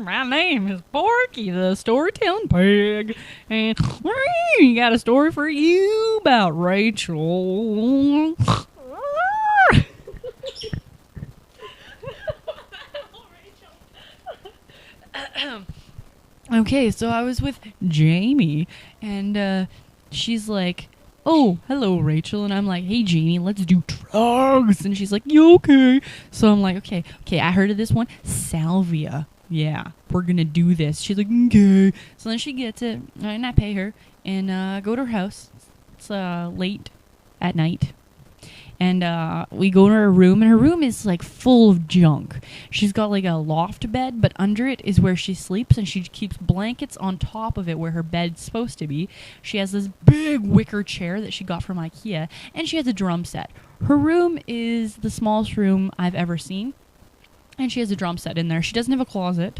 My name is Porky, the storytelling pig, and we got a story for you about Rachel. Okay, so I was with Jamie, and she's like, "Oh, hello, Rachel," and I'm like, "Hey, Jamie, let's do drugs," and she's like, "You okay?" So I'm like, "Okay, I heard of this one, salvia. Yeah, we're gonna do this." She's like, "Okay." So then she gets it, and I pay her, and go to her house. It's late at night. And we go to her room, and her room is like full of junk. She's got like a loft bed, but under it is where she sleeps, and she keeps blankets on top of it where her bed's supposed to be. She has this big wicker chair that she got from IKEA, and she has a drum set. Her room is the smallest room I've ever seen, and she has a drum set in there. She doesn't have a closet,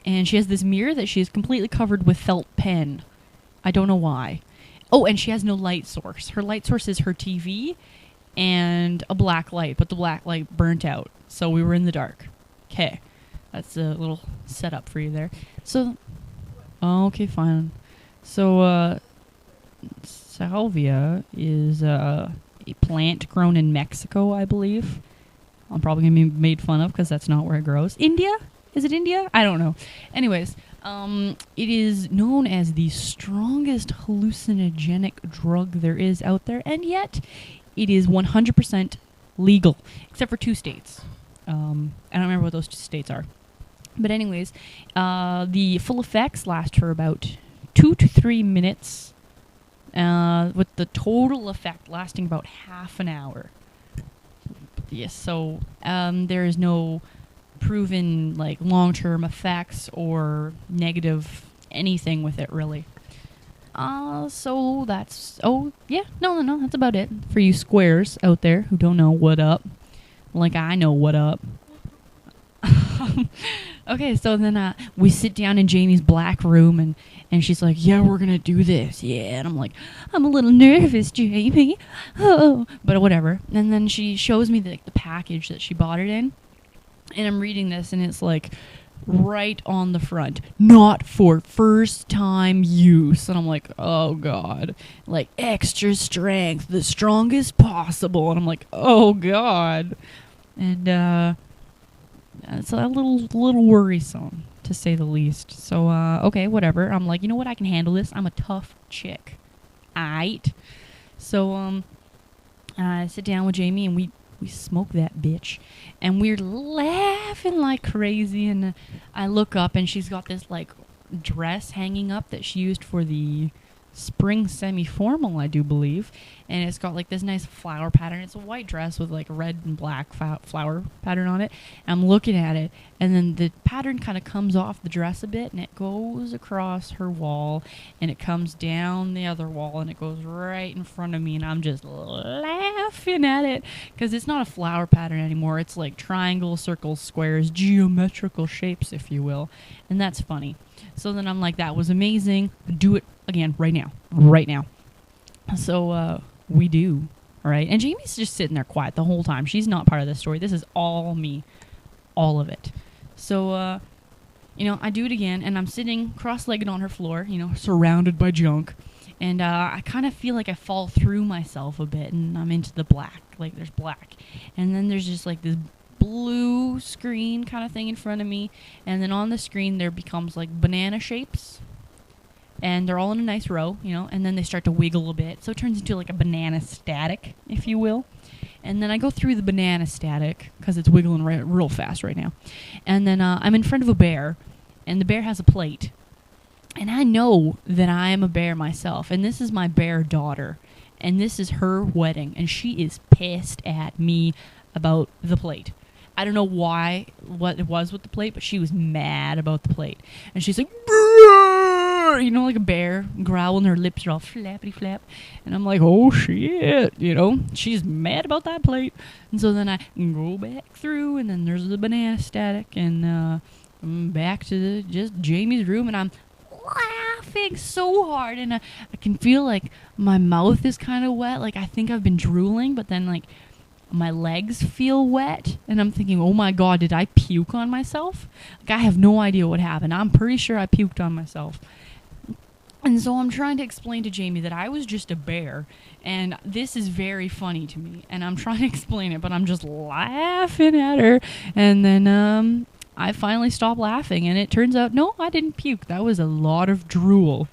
and she has this mirror that she is completely covered with felt pen. I don't know why. Oh, and she has no light source. Her light source is her TV and a black light, but the black light burnt out, so we were in the dark. Okay, that's a little setup for you there. So, okay, fine. So, salvia is a plant grown in Mexico, I believe. I'm probably going to be made fun of because that's not where it grows. India? Is it India? I don't know. Anyways, it is known as the strongest hallucinogenic drug there is out there, and yet it is 100% legal, except for 2 states. I don't remember what those 2 states are. But anyways, the full effects last for about 2 to 3 minutes, with the total effect lasting about half an hour. Yes, so there is no proven like long-term effects or negative anything with it, really. So that's, that's about it for you squares out there who don't know what up. Like I know what up. Okay, so then we sit down in Jamie's black room, and she's like, "Yeah, we're gonna do this." Yeah, and I'm like, "I'm a little nervous, Jamie." Oh, but whatever. And then she shows me the package that she bought it in, and I'm reading this, and it's like, right on the front, "Not for first time use." And I'm like, oh god, like extra strength, the strongest possible. And I'm like, oh god. And it's a little worrisome, to say the least. So okay, whatever. I'm like, you know what, I can handle this. I'm a tough chick. Aight. So I sit down with Jamie, and we smoke that bitch, and we're laughing like crazy, and I look up, and she's got this like dress hanging up that she used for the spring semi-formal, I do believe, and it's got like this nice flower pattern. It's a white dress with like red and black flower pattern on it. And I'm looking at it, and then the pattern kind of comes off the dress a bit, and it goes across her wall, and it comes down the other wall, and it goes right in front of me, and I'm just laughing at it because it's not a flower pattern anymore. It's like triangles, circles, squares, geometrical shapes, if you will, and that's funny. So then I'm like, that was amazing. Do it again right now. So we do, all right? And Jamie's just sitting there quiet the whole time. She's not part of this story. This is all me, all of it. So, I do it again, and I'm sitting cross-legged on her floor, surrounded by junk. And I kind of feel like I fall through myself a bit, and I'm into the black. Like, there's black. And then there's just, like, this blue screen kind of thing in front of me. And then on the screen, there becomes, like, banana shapes. And they're all in a nice row, and then they start to wiggle a bit. So it turns into, like, a banana static, if you will. And then I go through the banana static, because it's wiggling real fast right now. And then I'm in front of a bear, and the bear has a plate. And I know that I am a bear myself, and this is my bear daughter, and this is her wedding, and she is pissed at me about the plate. I don't know what it was with the plate, but she was mad about the plate. And she's like, like a bear, growling, her lips are all flappity flap. And I'm like, oh shit, she's mad about that plate. And so then I go back through, and then there's the banana static, and I'm back to just Jamie's room, and I'm laughing so hard, and I can feel like my mouth is kind of wet, like I think I've been drooling, but then like my legs feel wet, and I'm thinking, oh my god, did I puke on myself? Like, I have no idea what happened. I'm pretty sure I puked on myself. And so I'm trying to explain to Jamie that I was just a bear, and this is very funny to me, and I'm trying to explain it, but I'm just laughing at her, and then I finally stop laughing, and it turns out, no, I didn't puke. That was a lot of drool.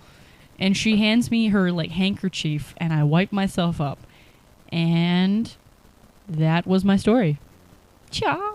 And she hands me her, like, handkerchief, and I wipe myself up. And that was my story. Ciao!